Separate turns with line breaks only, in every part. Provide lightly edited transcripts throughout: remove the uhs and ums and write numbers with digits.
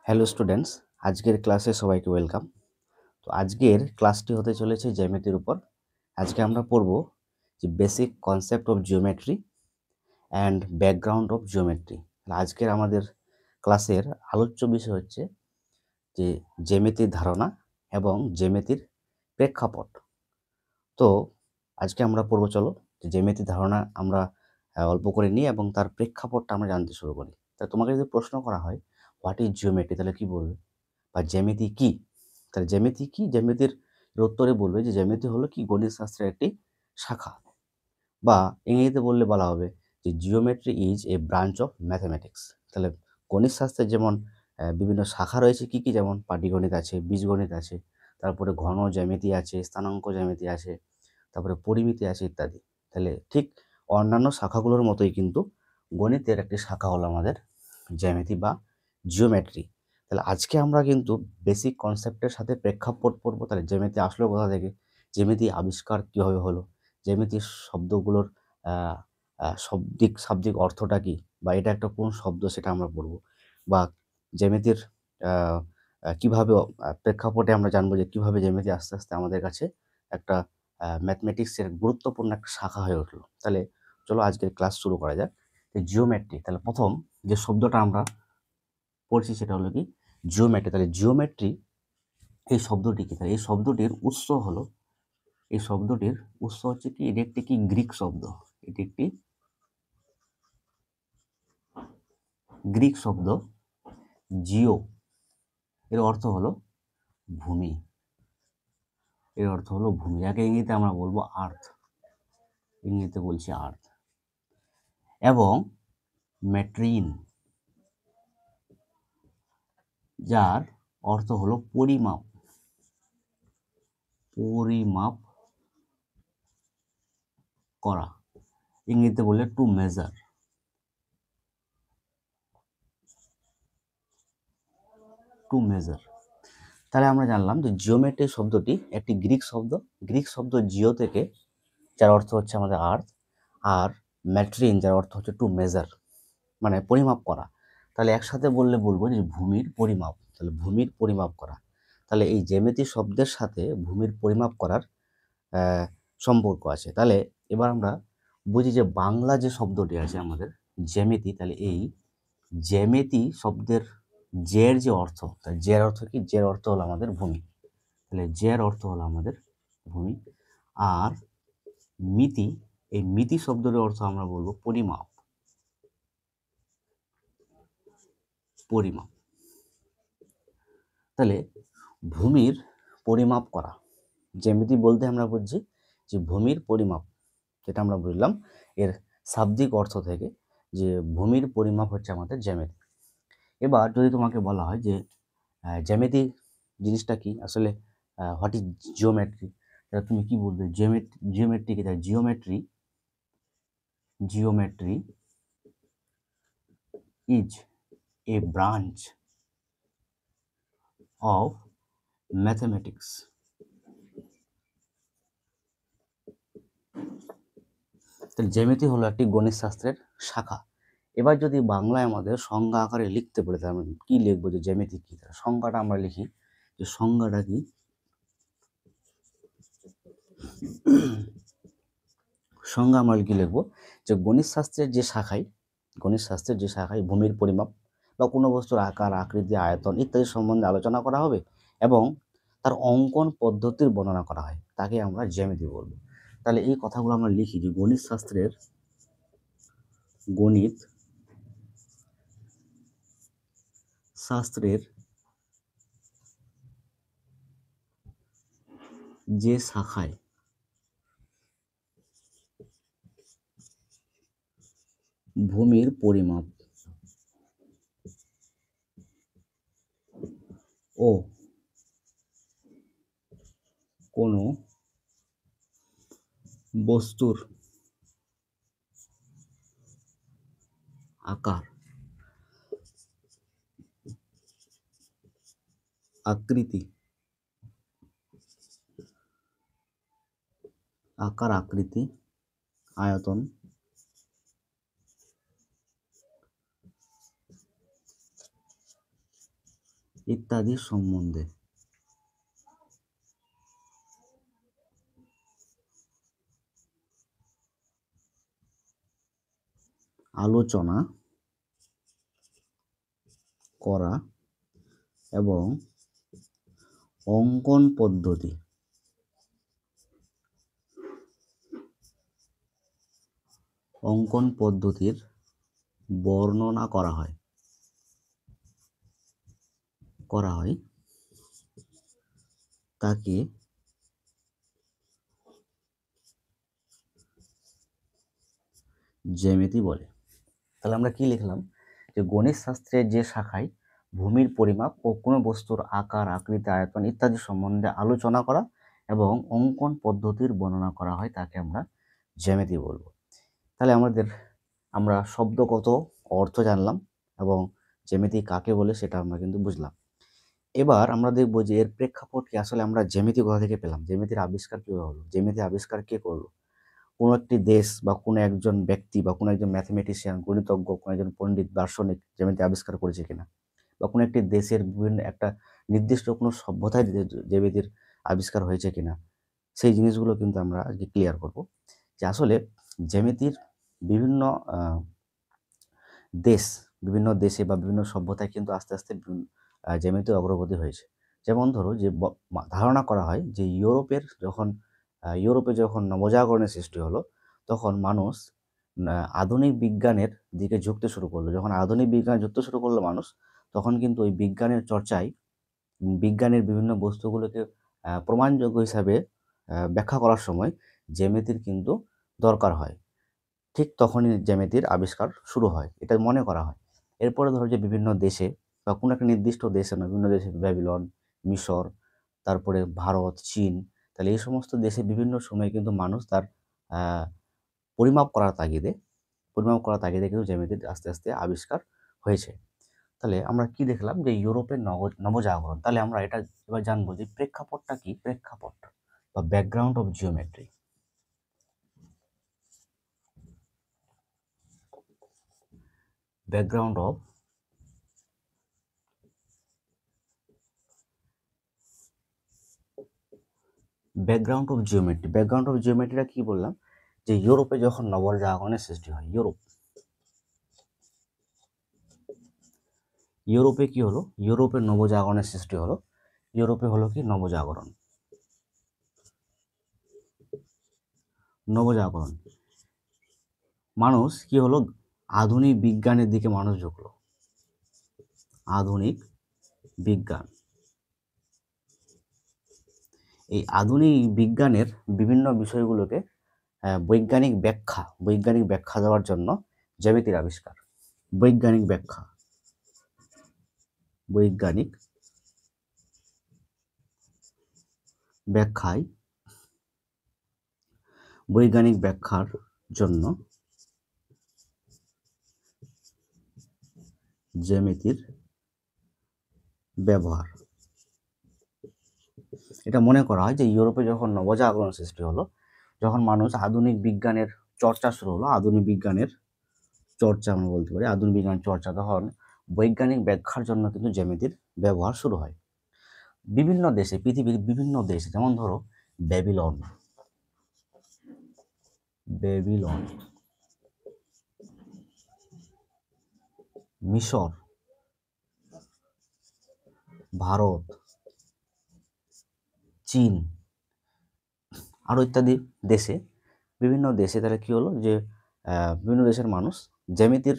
Hello students, আজকের ক্লাসে সবাইকে ওয়েলকাম। তো আজকের ক্লাসটি হতে চলেছে জ্যামিতির উপর। আজকে আমরা পড়ব যে basic concept of geometry and background of geometry. আজকের আমাদের ক্লাসের আলোচ্য বিষয় হচ্ছে যে জ্যামিতির ধারণা এবং জ্যামিতির প্রেক্ষাপট। তো আজকে আমরা পড়ব, চলো যে জ্যামিতির ধারণা আমরা অল্প করে নিই এবং তার প্রেক্ষাপটটা আমরা জানতে শুরু করি। তা তোমাকে যদি প্রশ্ন করা হয় হোয়াট ইজ জিওমেট্রি, তাহলে কি বলবে? বা জ্যামিতি কি? তাহলে জ্যামিতি কি? জ্যামিতির উত্তরে বলবে যে জ্যামিতি হলো কি গণিত শাস্ত্রের একটি শাখা, বা ইংরেজিতে বললে বলা হবে যে geometry is a branch of mathematics. তাহলে গণিত শাস্ত্রের যেমন বিভিন্ন শাখা রয়েছে, কি কি? যেমন পাটিগণিত আছে, বীজগণিত আছে, তারপরে ঘন জ্যামিতি আছে, স্থানাঙ্ক জ্যামিতি আছে, তারপরে পরিমিতি আছে ইত্যাদি। তাহলে ঠিক অন্যান্য শাখাগুলোর মতোই কিন্তু গণিতের একটি শাখা হলো আমাদের জ্যামিতি বা জিওমেট্রি। তাহলে আজকে আমরা কিন্তু বেসিক কনসেপ্টের সাথে প্রেক্ষাপট পড়বো। তাহলে জ্যামিতি আসলো কোথা থেকে, জ্যামিতি আবিষ্কার কীভাবে হলো, জ্যামিতির শব্দগুলোর শাব্দিক অর্থটা কী, বা এটা একটা কোন শব্দ সেটা আমরা পড়বো, বা জ্যামিতির কীভাবে প্রেক্ষাপটে আমরা জানবো যে কীভাবে জ্যামিতি আস্তে আস্তে আমাদের কাছে একটা ম্যাথমেটিক্সের গুরুত্বপূর্ণ একটা শাখা হয়ে উঠলো। তাহলে চলো আজকের ক্লাস শুরু করা যাক। জিওমেট্রি, তাহলে প্রথম যে শব্দটা আমরা পড়ছি সেটা হলো কি জিওমেট্রি। তাহলে জিওমেট্রি এই শব্দটি কি? তাহলে এই শব্দটির উৎস হচ্ছে কি, এটি একটি কি গ্রিক শব্দ। এটি একটি গ্রিক শব্দ। জিও এর অর্থ হলো ভূমি, এর অর্থ হলো ভূমি। যাকে ইংরেজিতে আমরা বলবো আর্থ, ইংরেজিতে বলছি আর্থ। এবং ম্যাট্রিন, যার অর্থ হলো পরিমাপ, পরিমাপ করা, ইংরেজিতে বললে টু মেজার। To measure. তাহলে আমরা জানলাম যে জিওমেট্রি শব্দটি একটি গ্রিক শব্দ। গ্রিক শব্দ জিও থেকে, যার অর্থ হচ্ছে আমাদের আর্থ, আর ম্যাট্রিন, যার অর্থ হচ্ছে টু মেজার, মানে পরিমাপ করা। তাহলে একসাথে বললে বলবো যে ভূমির পরিমাপ। তাহলে ভূমির পরিমাপ করা। তাহলে এই জ্যামিতি শব্দের সাথে ভূমির পরিমাপ করার সম্পর্ক আছে। তাহলে এবার আমরা বুঝি যে বাংলা যে শব্দটি আছে আমাদের জ্যামিতি, তাহলে এই জ্যামিতি শব্দের জের যে অর্থ, তাহলে জের অর্থ কি? জের অর্থ হলো আমাদের ভূমি। তাহলে জের অর্থ হলো আমাদের ভূমি। আর মিতি, এই মিতি শব্দের অর্থ আমরা বলবো পরিমাপ, পরিমাপ। তাহলে ভূমির পরিমাপ করা, জ্যামিতি বলতে আমরা বুঝছি যে ভূমির পরিমাপ, যেটা আমরা বুঝলাম এর শাব্দিক অর্থ থেকে, যে ভূমির পরিমাপ হচ্ছে আমাদের জ্যামিতি। এবার যদি তোমাকে বলা হয় যে জ্যামিতি জিনিসটা কি, আসলে হোয়াট ইজ জিওমেট্রি, তাহলে তুমি কি বলবে? জিওমেট্রি কি? তাহলে geometry is a branch of mathematics. তাহলে জ্যামিতি হলো একটি গণিত শাস্ত্রের শাখা। এবার যদি বাংলায় আমাদের সংজ্ঞা আকারে লিখতে বলে, তাহলে আমরা কি লিখবো যে জ্যামিতি কি? সংজ্ঞাটা আমরা লিখি যে সংজ্ঞাটা কি, সংজ্ঞা আমরা কি লিখবো যে গণিত শাস্ত্রের যে শাখায় ভূমির পরিমাপ বা কোনো বস্তুর আকার, আকৃতি, আয়তন ইত্যাদি সম্বন্ধে আলোচনা করা হবে এবং তার অঙ্কন পদ্ধতির বর্ণনা করা হয়, তাকে আমরা জ্যামিতি বলবো। তাহলে এই কথাগুলো আমরা লিখি যে গণিত শাস্ত্রের যে শাখায় ভূমির পরিমাপ ও কোনো বস্তুর আকার, আকৃতি, আয়তন ইত্যাদি সম্বন্ধে আলোচনা করা এবং অঙ্কন পদ্ধতির বর্ণনা করা হয় তাকে জ্যামিতি বলে। তাহলে আমরা কি লিখলাম, যে গণিত শাস্ত্রের যে শাখায় ভূমির পরিমাপ ও কোনো বস্তুর আকার, আকৃতি, আয়তন ইত্যাদি সম্বন্ধে আলোচনা করা এবং অঙ্কন পদ্ধতির বর্ণনা করা হয় তাকে আমরা জ্যামিতি বলবো। তাহলে আমরা শব্দগত অর্থ জানলাম এবং জ্যামিতি কাকে বলে সেটা আমরা কিন্তু বুঝলাম। এবার আমরা দেখবো যে এর প্রেক্ষাপট কি, আসলে আমরা জ্যামিতি কোথা থেকে পেলাম, জ্যামিতির আবিষ্কার কীভাবে হলো, জ্যামিতির আবিষ্কার কে করলো। কোনো একটি দেশ বা কোনো একজন ব্যক্তি বা কোনো একজন ম্যাথমেটিশিয়ান, গণিতজ্ঞ, কোনো একজন পণ্ডিত, দার্শনিক জ্যামিতি আবিষ্কার করেছে কিনা, বা কোনো একটি দেশের বিভিন্ন একটা নির্দিষ্ট কোনো সভ্যতায় জ্যামিতির আবিষ্কার হয়েছে কিনা, সেই জিনিসগুলো কিন্তু আমরা আজকে ক্লিয়ার করব। যে আসলে জ্যামিতির বিভিন্ন বিভিন্ন দেশে বা বিভিন্ন সভ্যতায় কিন্তু আস্তে আস্তে জ্যামিতির অগ্রগতি হয়েছে। যেমন ধরো যে ধারণা করা হয় যে ইউরোপে যখন নবজাগরণের সৃষ্টি হলো, তখন মানুষ আধুনিক বিজ্ঞানের দিকে ঝুঁকতে শুরু করলো। যখন আধুনিক বিজ্ঞান ঝুঁকতে শুরু করলো মানুষ, তখন কিন্তু ওই বিজ্ঞানের চর্চায় বিজ্ঞানের বিভিন্ন বস্তুগুলোকে প্রমাণযোগ্য হিসাবে ব্যাখ্যা করার সময় জ্যামিতির কিন্তু দরকার হয়। ঠিক তখনই জ্যামিতির আবিষ্কার শুরু হয়, এটা মনে করা হয়। এরপরে ধরো যে বিভিন্ন দেশে বা কোনো একটা নির্দিষ্ট দেশে না, বিভিন্ন দেশে ব্যাবিলন, মিশর, তারপরে ভারত, চীন, তাহলে এই সমস্ত দেশে বিভিন্ন সময় কিন্তু মানুষ তার পরিমাপ করার তাগিদে কিন্তু জ্যামিতির আস্তে আস্তে আবিষ্কার হয়েছে। তাহলে আমরা কি দেখলাম, যে ইউরোপের নবজাগরণ। তাহলে আমরা এটা এবার জানবো যে প্রেক্ষাপটটা কি, প্রেক্ষাপট বা background of geometry. Background of জিওমেট্রিটা কি বললাম, যে ইউরোপে যখন নবজাগরণের সৃষ্টি হয়, ইউরোপে কি হলো, ইউরোপের নবজাগরণের সৃষ্টি হলো। ইউরোপে হলো কি নবজাগরণ। মানুষ কি হলো, আধুনিক বিজ্ঞানের দিকে মানুষ ঝুঁকলো। আধুনিক বিজ্ঞান, এই আধুনিক বিজ্ঞানের বিভিন্ন বিষয়গুলোকে বৈজ্ঞানিক ব্যাখ্যা দেওয়ার জন্য জ্যামিতির আবিষ্কার। বৈজ্ঞানিক ব্যাখ্যার জন্য জ্যামিতির ব্যবহার। এটা মনে করা হয় যে ইউরোপে যখন নবজাগরণ সৃষ্টি হলো, যখন মানুষ আধুনিক বিজ্ঞানের চর্চা শুরু হলো, আধুনিক বিজ্ঞান চর্চা, তখন বৈজ্ঞানিক ব্যাখ্যার জন্য কিন্তু জ্যামিতির ব্যবহার শুরু হয় বিভিন্ন দেশে, পৃথিবীর বিভিন্ন দেশে। যেমন ধরো ব্যাবিলন, মিশর, ভারত, চীন, আরো ইত্যাদি দেশে, বিভিন্ন দেশে তাহলে কি হলো, যে বিভিন্ন দেশের মানুষ জ্যামিতির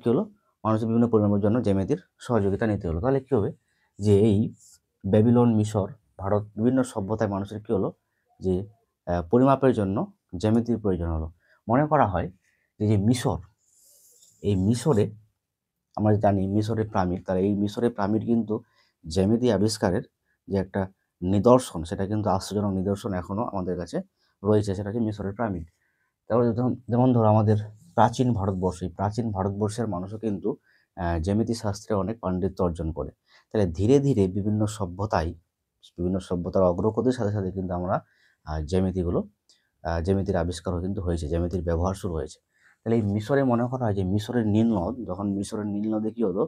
কি হলো, মানুষের বিভিন্ন পরিমাপের জন্য জ্যামিতির সহযোগিতা নিতে হলো। তাহলে কি হবে, যে এই ব্যাবিলন, মিশর, ভারত, বিভিন্ন সভ্যতায় মানুষের কি হলো, যে পরিমাপের জন্য জ্যামিতির প্রয়োজন হলো। মনে করা হয় যে মিশরে আমরা জানি মিশরের পিরামিড, তাহলে এই মিশরের পিরামিড কিন্তু জ্যামিতি আবিষ্কারের যে একটা নিদর্শন, সেটা কিন্তু আশ্চর্যজনক নিদর্শন এখনো আমাদের কাছে রয়েছে, সেটা হচ্ছে মিশরের পিরামিড। তারপরে যেমন ধরো আমাদের প্রাচীন ভারতবর্ষের মানুষও কিন্তু জ্যামিতি শাস্ত্রে অনেক পাণ্ডিত্য অর্জন করে। তাহলে ধীরে ধীরে বিভিন্ন সভ্যতার অগ্রগতির সাথে সাথে কিন্তু আমরা জ্যামিতির আবিষ্কার কিন্তু হয়েছে, জ্যামিতির ব্যবহার শুরু হয়েছে। তাহলে এই মিশরে মনে করা হয় যে মিশরের নীল নদে কি হতো,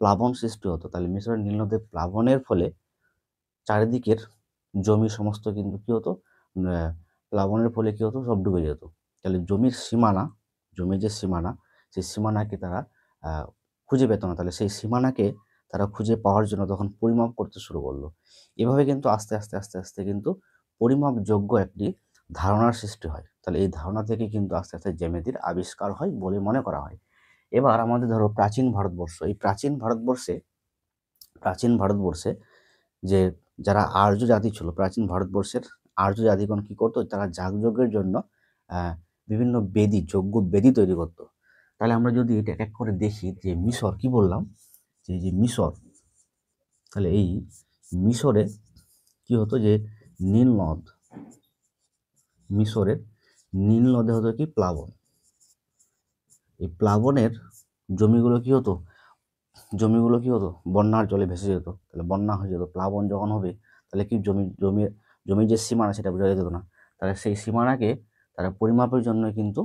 প্লাবন সৃষ্টি হতো, তাহলে মিশরের নীল নদের প্লাবনের ফলে চারিদিকের জমি সমস্ত কিন্তু কী হতো, প্লাবনের ফলে কী হতো, সব ডুবে যেত। তাহলে জমির সীমানা, জমির যে সীমানা, সেই সীমানাকে তারা খুঁজে পেত না। তাহলে সেই সীমানাকে তারা খুঁজে পাওয়ার জন্য তখন পরিমাপ করতে শুরু করলো। এভাবে কিন্তু আস্তে আস্তে আস্তে আস্তে কিন্তু পরিমাপযোগ্য একটি ধারণার সৃষ্টি হয়। তাহলে এই ধারণা থেকে কিন্তু আস্তে আস্তে জ্যামিতির আবিষ্কার হয় বলে মনে করা হয়। এবার আমাদের ধরো প্রাচীন ভারতবর্ষ, এই প্রাচীন ভারতবর্ষে যে যারা আর্য জাতি ছিল, প্রাচীন ভারতবর্ষের আর্য জাতিগণ কী করতো, তারা যাগযজ্ঞের জন্য বিভিন্ন বেদী, যজ্ঞ বেদী তৈরি করতো। তাহলে আমরা যদি এটা এক এক করে দেখি, যে মিশর, কি বললাম, যে মিশর, তাহলে এই মিশরে কি হতো, যে নীল নদ, মিশরের নীল নদে হতো কি প্লাবন। এই প্লাবনের জমিগুলো কি হতো, বন্যার জলে ভেসে যেত। তাহলে বন্যা হয়ে যেত, প্লাবন যখন হবে তাহলে কি জমির যে সীমানা সেটা বোঝা যেত না। তাহলে সেই সীমানাকে তারা পরিমাপের জন্য কিন্তু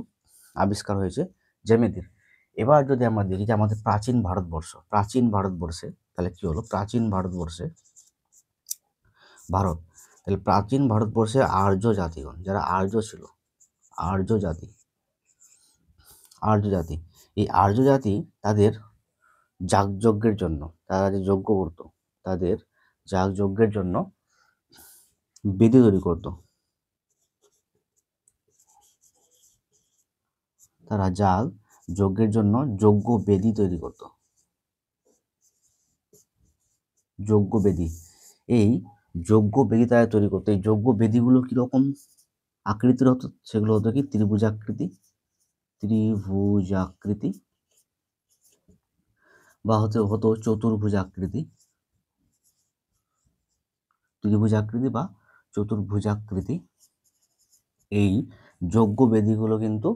আবিষ্কার হয়েছে জ্যামিতির। এবার যদি আমরা দেখি যে আমাদের প্রাচীন ভারতবর্ষে তাহলে কি হলো, ভারত, তাহলে প্রাচীন ভারতবর্ষে আর্য জাতিগণ, যারা আর্য ছিল, আর্য জাতি, এই আর্য জাতি তাদের যাগযজ্ঞের জন্য, তারা যে যজ্ঞ করতো, তাদের যাগযজ্ঞের জন্য বেদী তৈরি করতো। তারা যাগ যজ্ঞের জন্য যজ্ঞ বেদী তৈরি করত, যজ্ঞ বেদী। এই যজ্ঞ বেদী তারা তৈরি করতো। এই যজ্ঞ বেদীগুলো কীরকম আকৃতির হতো, সেগুলো হতো কি ত্রিভুজাকৃতি বা হতো চতুর্ভুজাকৃতি, বা চতুর্ভুজাকৃতি। এই যজ্ঞ বেদীগুলো কিন্তু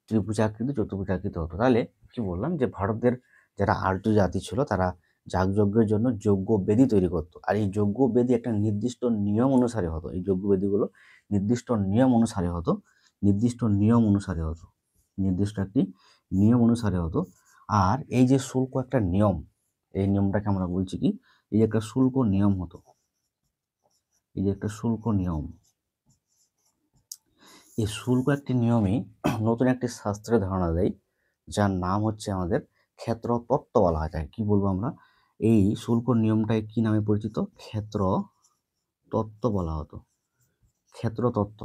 ত্রিভুজাকৃতি, চতুর্ভুজাকৃতি হতো। তাহলে কি বললাম, যে ভারতের যারা আর্য জাতি ছিল তারা যাগযজ্ঞের জন্য যজ্ঞ বেদী তৈরি করতো। আর এই যজ্ঞ বেদী একটা নির্দিষ্ট নিয়ম অনুসারে হতো। এই যজ্ঞ বেদীগুলো নির্দিষ্ট একটি নিয়ম অনুসারে হতো। আর এই যে শুল্ক একটা নিয়ম, এই নিয়মটাকে আমরা বলছি কি, এই একটা শুল্ক নিয়ম হতো, এই যে একটা শুল্ক নিয়ম। এই শুল্ক একটি নিয়মে নতুন একটি শাস্ত্রের ধারণা দেয়, যার নাম হচ্ছে আমাদের ক্ষেত্রতত্ত্ব বলা হয়। কি বলবো আমরা, এই শুল্ক নিয়মটাই কি নামে পরিচিত, ক্ষেত্রতত্ত্ব বলা হতো, ক্ষেত্রতত্ত্ব।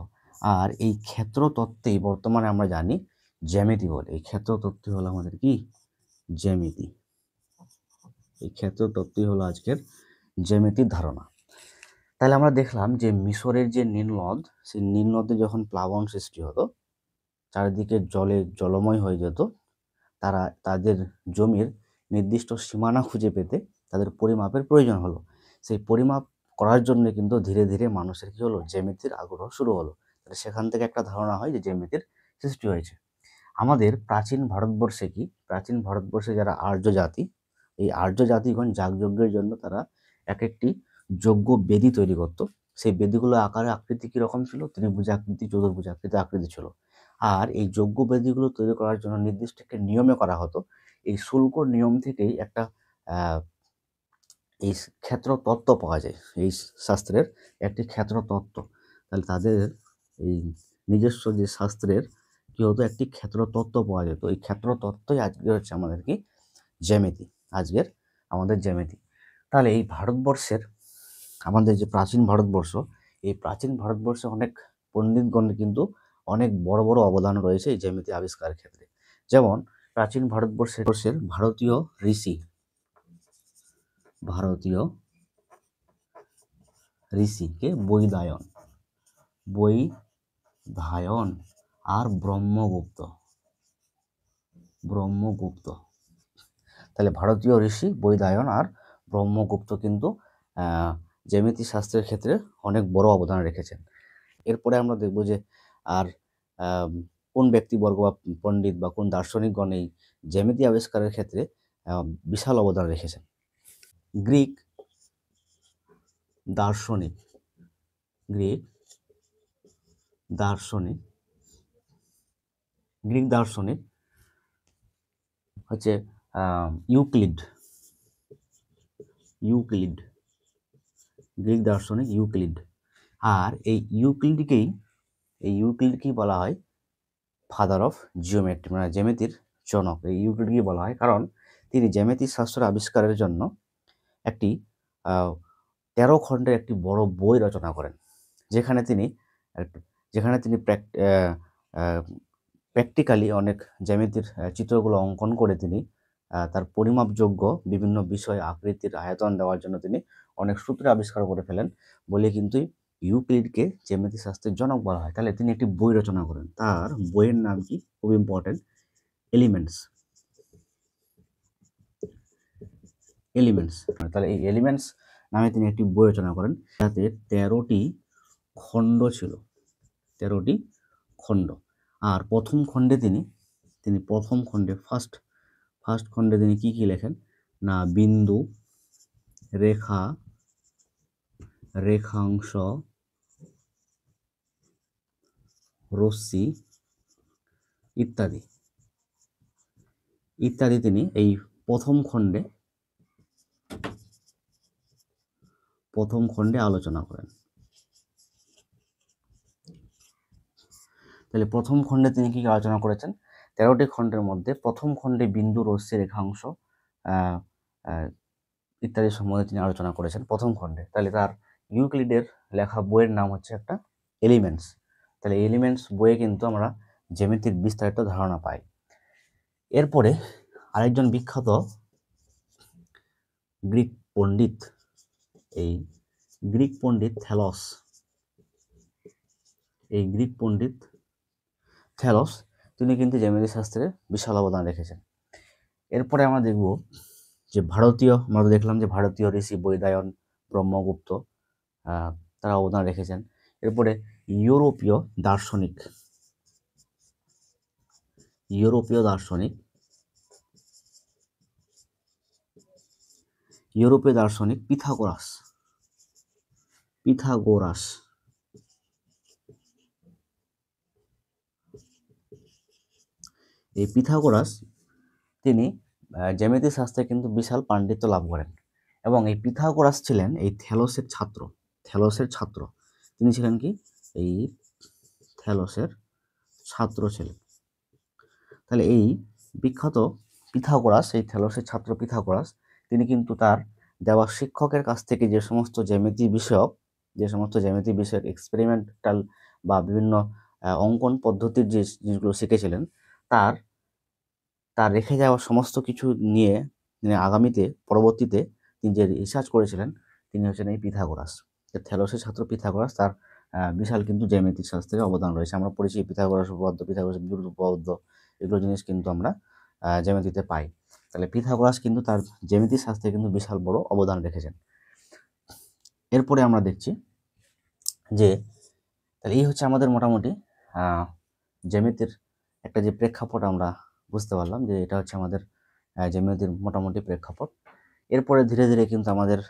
আর এই ক্ষেত্রতত্ত্বেই বর্তমানে আমরা জানি জ্যামিতি বলে। এই ক্ষেত্রতত্ত্ব হলো আমাদের কি, জ্যামিতি। এই ক্ষেত্রতত্ত্বই হলো আজকের জ্যামিতির ধারণা। তাহলে আমরা দেখলাম যে মিশরের যে নীলনদ, সেই নীলনদে যখন প্লাবন সৃষ্টি হতো, চারিদিকে জলময় হয়ে যেত, তারা তাদের জমির নির্দিষ্ট সীমানা খুঁজে পেতে তাদের পরিমাপের প্রয়োজন হলো। সেই পরিমাপ করার জন্য কিন্তু ধীরে ধীরে মানুষের কি হলো, জ্যামিতির আগ্রহ শুরু হলো। সেখান থেকে একটা ধারণা হয় যে জ্যামিতির সৃষ্টি হয়েছে। আমাদের প্রাচীন ভারতবর্ষে যারা আর্য জাতি, এই আর্য জাতিগণ যাগযজ্ঞের জন্য তারা এক একটি যজ্ঞ বেদী তৈরি করত। সেই বেদীগুলো আকারে আকৃতি কীরকম ছিল, ত্রিভুজাকৃতি, চতুর্ভুজাকৃতি আকৃতি ছিল। আর এই যজ্ঞ বেদীগুলো তৈরি করার জন্য নির্দিষ্ট একটা নিয়মে করা হতো। এই শুল্ক নিয়ম থেকেই একটা এই ক্ষেত্রতত্ত্ব পাওয়া যায়, এই শাস্ত্রের একটি ক্ষেত্রতত্ত্ব। তাহলে তাদের এই নিজস্ব যে শাস্ত্রের কি হতো, একটি ক্ষেত্রতত্ত্ব পাওয়া যেত। এই ক্ষেত্রতত্ত্বই আজকে হচ্ছে আমাদের কি, জ্যামিতি, আজকের আমাদের জ্যামিতি। তাহলে এই ভারতবর্ষের, আমাদের যে প্রাচীন ভারতবর্ষ, এই প্রাচীন ভারতবর্ষে অনেক পণ্ডিতগণের কিন্তু অনেক বড় বড় অবদান রয়েছে এই জ্যামিতি আবিষ্কারের ক্ষেত্রে। যেমন প্রাচীন ভারতবর্ষের ভারতীয় ঋষিকে বৈধায়ন আর ব্রহ্মগুপ্ত। তাহলে ভারতীয় ঋষি বৈধায়ন আর ব্রহ্মগুপ্ত কিন্তু জ্যামিতি শাস্ত্রের ক্ষেত্রে অনেক বড় অবদান রেখেছেন। এরপরে আমরা দেখব যে আর কোন ব্যক্তিবর্গ বা পণ্ডিত বা কোন দার্শনিকগণ এই জ্যামিতি আবিষ্কারের ক্ষেত্রে বিশাল অবদান রেখেছেন। গ্রিক দার্শনিক হচ্ছে ইউক্লিড। ইউক্লিড, গ্রিক দার্শনিক ইউক্লিড। আর এই ইউক্লিডকেই বলা হয় ফাদার অফ জিওমেট্রি, মানে জ্যামিতির জনক। এই ইউক্লিডকেই বলা হয় কারণ তিনি জ্যামিতিক শাস্ত্র আবিষ্কারের জন্য একটি 13 খণ্ডের একটি বড় বই রচনা করেন, যেখানে তিনি প্র্যাকটিক্যালি অনেক জ্যামিতির চিত্রগুলো অঙ্কন করে তিনি তার পরিমাপযোগ্য বিভিন্ন বিষয় আকৃতির আয়তন দেওয়ার জন্য তিনি অনেক সূত্র আবিষ্কার করে ফেলেন বলে কিন্তু ইউক্লিডকে জ্যামিতিক শাস্ত্রের জনক বলা হয়। তাহলে তিনি একটি বই রচনা করেন, তার বইয়ের নাম কি, খুব ইম্পর্টেন্ট, এলিমেন্টস। তাহলে এই এলিমেন্টস নামে তিনি একটি বই রচনা করেন, যাতে 13টি খণ্ড ছিল, 13টি খণ্ড। আর প্রথম খণ্ডে তিনি ফার্স্ট খণ্ডে তিনি কি কি লেখেন না, বিন্দু, রেখা, রেখাংশ, রশ্মি ইত্যাদি ইত্যাদি তিনি এই প্রথম খণ্ডে আলোচনা করেন। তাহলে প্রথম খণ্ডে তিনি কি আলোচনা করেছেন, 13টি খণ্ডের মধ্যে প্রথম খণ্ডে বিন্দু, রশ্মি, রেখাংশ ইত্যাদি সম্বন্ধে তিনি আলোচনা করেছেন প্রথম খণ্ডে। তাহলে তার ইউক্লিডের লেখা বইয়ের নাম হচ্ছে একটা এলিমেন্টস। তাহলে এলিমেন্টস বইয়ে কিন্তু আমরা জ্যামিতির বিস্তারিত ধারণা পাই। এরপরে আরেকজন বিখ্যাত গ্রিক পণ্ডিত, এই গ্রিক পণ্ডিত থ্যালস, তিনি কিন্তু জ্যামিতি শাস্ত্রে বিশাল অবদান রেখেছেন। এরপরে আমরা দেখব যে আমরা দেখলাম যে ভারতীয় ঋষি বৈদায়ন, ব্রহ্মগুপ্ত তারা অবদান রেখেছেন। এরপরে ইউরোপীয় দার্শনিক পিথাগোরাস। এই পিথাগোরাস তিনি জ্যামিতি শাস্ত্রে কিন্তু বিশাল পাণ্ডিত্য লাভ করেন, এবং এই পিথাগোরাস ছিলেন এই থ্যালসের ছাত্র। তিনি ছিলেন কি, এই থ্যালসের ছাত্র ছিলেন। তাহলে এই বিখ্যাত পিথাগোরাস, এই থ্যালসের ছাত্র পিথাগোরাস, তিনি কিন্তু তার দেওয়া শিক্ষকের কাছ থেকে যে সমস্ত জ্যামিতি বিষয়ক এক্সপেরিমেন্টাল বা বিভিন্ন অঙ্কন পদ্ধতির যে জিনিসগুলো শিখেছিলেন, তার রেখে যাওয়া সমস্ত কিছু নিয়ে পরবর্তীতে তিনি যে রিসার্চ করেছিলেন, তিনি হচ্ছেন এই পিথাগোরাস। থ্যালসের ছাত্র পিথাগোরাস, তার বিশাল কিন্তু জ্যামিতিক শাস্ত্রের অবদান রয়েছে। আমরা পড়েছি পিথাগোরাস উপপাদ্য, পিথাগোরাসের বিরুদ্ধ উপপাদ্য, এগুলো জিনিস কিন্তু আমরা জ্যামিতিতে পাই। তাহলে পিথাগোরাস কিন্তু তার জ্যামিতিক শাস্ত্রে কিন্তু বিশাল বড় অবদান রেখেছেন। এরপরে আমরা দেখছি যে তাহলে এই হচ্ছে আমাদের মোটামুটি জ্যামিতির একটা যে প্রেক্ষাপট আমরা বুঝতে পারলাম, যে এটা হচ্ছে আমাদের জ্যামিতির মোটামুটি প্রেক্ষাপট। এরপরে ধীরে ধীরে কিন্তু আমাদের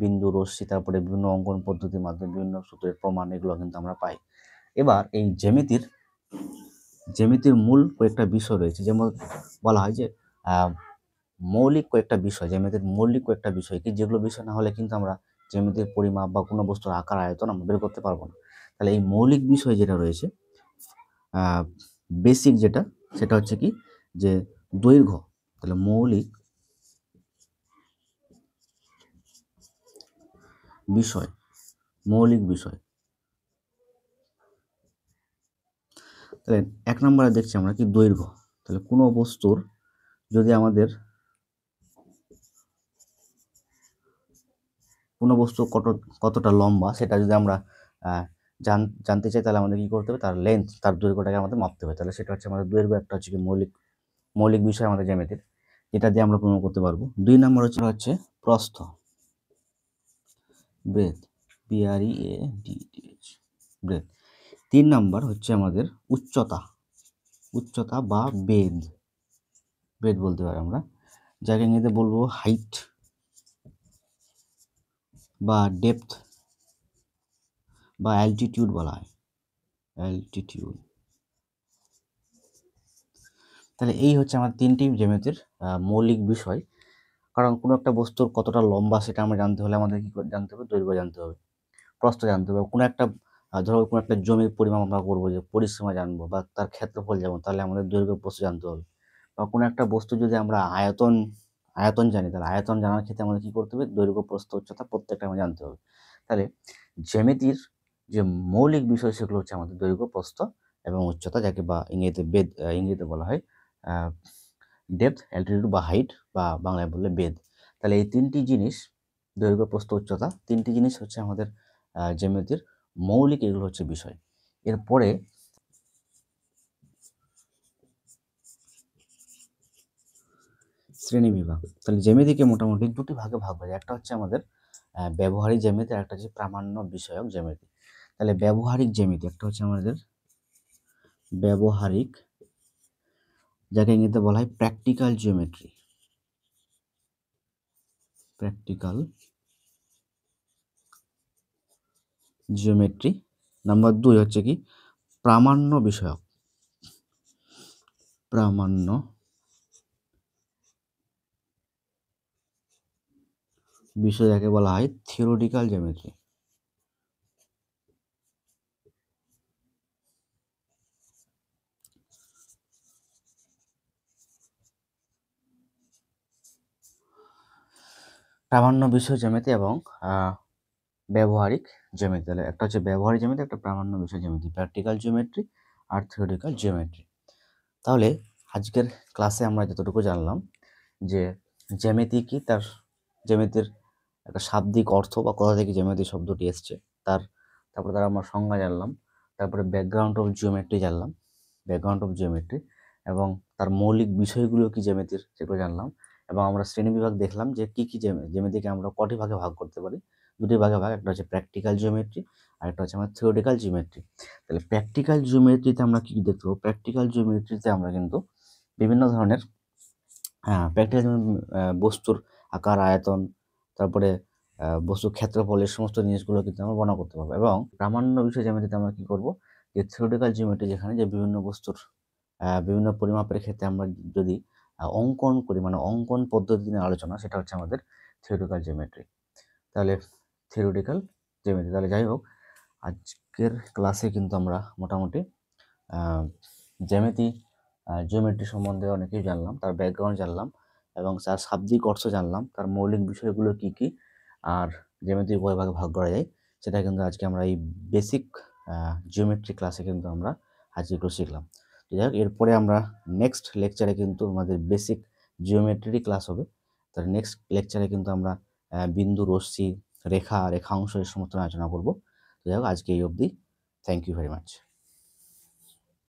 বিন্দু, রশ্মি, তারপরে বিভিন্ন অঙ্কন পদ্ধতির মাধ্যমে বিভিন্ন সূত্রের প্রমাণ, এগুলো কিন্তু আমরা পাই। এবার এই জ্যামিতির মূল কয়েকটা বিষয় রয়েছে, যেমন বলা হয় যে মৌলিক কয়েকটা বিষয়, জ্যামিতির মৌলিক কয়েকটা বিষয় কি, যেগুলো বিষয় না হলে কিন্তু আমরা জ্যামিতির পরিমাপ বা কোনো বস্তুর আকার, আয়তন আমরা বের করতে পারবো না। তাহলে এই মৌলিক বিষয় যেটা রয়েছে, বেসিক যেটা, সেটা হচ্ছে কি, যে দৈর্ঘ্য। তাহলে মৌলিক বিষয় তাহলে 1 নম্বরে দেখছি আমরা কি, দৈর্ঘ্য। তাহলে কোনো বস্তুর যদি আমাদের কোনো বস্তু কতটা লম্বা, সেটা যদি আমরা জানতে চাই, তাহলে আমাদের কি করতে হবে, তার লেন্থ, তার দৈর্ঘ্যটাকে আমাদের মাপতে হবে। তাহলে সেটা হচ্ছে আমাদের দৈর্ঘ্য, একটা হচ্ছে কি মৌলিক বিষয় আমাদের জ্যামিতির, যেটা দিয়ে আমরা প্রমাণ করতে পারবো। 2 নম্বর হচ্ছে প্রস্থ, ব্রেথ, BREADH, ব্রেথ। 3 নম্বর হচ্ছে আমাদের উচ্চতা বা বেধ বলতে পারি আমরা, যাকে ইংরেজিতে বলবো হাইট বা ডেপথ বা অ্যালটিটিউড বলা হয়, অ্যালটিটিউড। তাহলে এই হচ্ছে আমার 3টি জ্যামিতির মৌলিক বিষয়। কারণ কোনো একটা বস্তুর কতটা লম্বা সেটা আমরা জানতে হলে আমাদের কী জানতে হবে, দৈর্ঘ্য জানতে হবে, প্রস্থ জানতে হবে। কোনো একটা ধরো কোনো একটা জমির পরিমাপ আমরা করবো, যে পরিসীমা জানবো বা তার ক্ষেত্রফল জানবো, তাহলে আমাদের দৈর্ঘ্য প্রস্থ জানতে হবে। বা কোনো একটা বস্তু যদি আমরা আয়তন জানি, তাহলে আয়তন জানার ক্ষেত্রে আমাদের কী করতে হবে, দৈর্ঘ্য প্রস্থ উচ্চতা প্রত্যেকটা আমাদের জানতে হবে। তাহলে জ্যামিতির যে মৌলিক বিষয় সেগুলো হচ্ছে আমাদের দৈর্ঘ্য প্রস্থ এবং উচ্চতা, যাকে বা ইংরেজিতে বলা হয় ডেপথ, অ্যালটিটিউড বা হাইট, বা বাংলায় বললে বেধ। তাহলে এই তিনটি জিনিস, দৈর্ঘ্য প্রস্থ উচ্চতা, তিনটি জিনিস হচ্ছে আমাদের জ্যামিতির মৌলিক, এগুলো হচ্ছে বিষয়। এরপরে শ্রেণীবিভাগ। তাহলে জ্যামিতিকে মোটামুটি দুটি ভাগে ভাগ করা যায়। একটা হচ্ছে আমাদের ব্যবহারিক জ্যামিতি, আর একটা হচ্ছে প্রামাণ্য বিষয়ক জ্যামিতি। তাহলে ব্যবহারিক জ্যামিতি একটা হচ্ছে আমাদের ব্যবহারিক, যাকে ইংরেজিতে বলা হয় practical geometry. Practical geometry. Number 2 হচ্ছে কি প্রামাণ্য বিষয়ক। প্রামাণ্য বিষয় যাকে বলা হয় থিওরিটিক্যাল জিওমেট্রি। প্রামাণ্য বিষয় জ্যামিতি এবং ব্যবহারিক জ্যামিতি। তাহলে একটা হচ্ছে ব্যবহারিক জ্যামিতি, একটা প্রামাণ্য বিষয় জ্যামিতি, প্র্যাকটিক্যাল জিওমেট্রি আর থিওরিটিক্যাল জিওমেট্রি। তাহলে আজকের ক্লাসে আমরা যতটুকু জানলাম যে জ্যামিতি কি, তার জ্যামিতির একটা শাব্দিক অর্থ বা কোথা থেকে জ্যামিতি শব্দটি এসছে তারপরে আমরা সংজ্ঞা জানলাম, তারপরে ব্যাকগ্রাউন্ড অফ জিওমেট্রি জানলাম, এবং তার মৌলিক বিষয়গুলো কি জ্যামিতির সেগুলো জানলাম, এবং আমরা শ্রেণীবিভাগ দেখলাম যে কী কী জ্যামিতিকে আমরা কটি ভাগে ভাগ করতে পারি, দুটি ভাগে ভাগ, একটা হচ্ছে প্র্যাকটিক্যাল জিওমেট্রি আর একটা হচ্ছে আমার থিওরিটিক্যাল জিওমেট্রি। তাহলে প্র্যাকটিক্যাল জিওমেট্রিতে আমরা কী দেখতে পাবো, প্র্যাকটিক্যাল জিওমেট্রিতে আমরা কিন্তু বিভিন্ন ধরনের প্র্যাকটিক্যাল বস্তুর আকার, আয়তন, তারপরে বস্তুর ক্ষেত্রফল, এই সমস্ত জিনিসগুলো কিন্তু আমরা গণনা করতে পারবো। এবং প্রামাণ্য বিষয় জ্যামিতিতে আমরা কী করবো, যে থিওরিটিক্যাল জিওমেট্রি, যেখানে যে বিভিন্ন বস্তুর বিভিন্ন পরিমাপের ক্ষেত্রে আমরা যদি অঙ্কন করি, মানে অঙ্কন পদ্ধতি নিয়ে আলোচনা, সেটা হচ্ছে আমাদের থিওরিটিক্যাল জিওমেট্রি। তাহলে থিওরিটিক্যাল জিওমেট্রি। তাহলে যাই হোক, আজকের ক্লাসে কিন্তু আমরা মোটামুটি জিওমেট্রি সম্বন্ধে অনেকেই জানলাম, তার ব্যাকগ্রাউন্ড জানলাম এবং তার শাব্দিক অর্থ জানলাম, তার মৌলিক বিষয়গুলো কী কী, আর জ্যামিতি উভয় ভাগে ভাগ করা যায় সেটা কিন্তু আজকে আমরা এই বেসিক জিওমেট্রি ক্লাসে কিন্তু আমরা আজকে একটু শিখলাম। যাই হোক, এরপরে আমরা নেক্সট লেকচারে কিন্তু আমাদের বেসিক জিওমেট্রি ক্লাস হবে। তার নেক্সট লেকচারে কিন্তু আমরা বিন্দু, রশ্মি, রেখাংশ, এই সমস্ত আলোচনা করব। যাই হোক, আজকে এই অবধি। Thank you very much.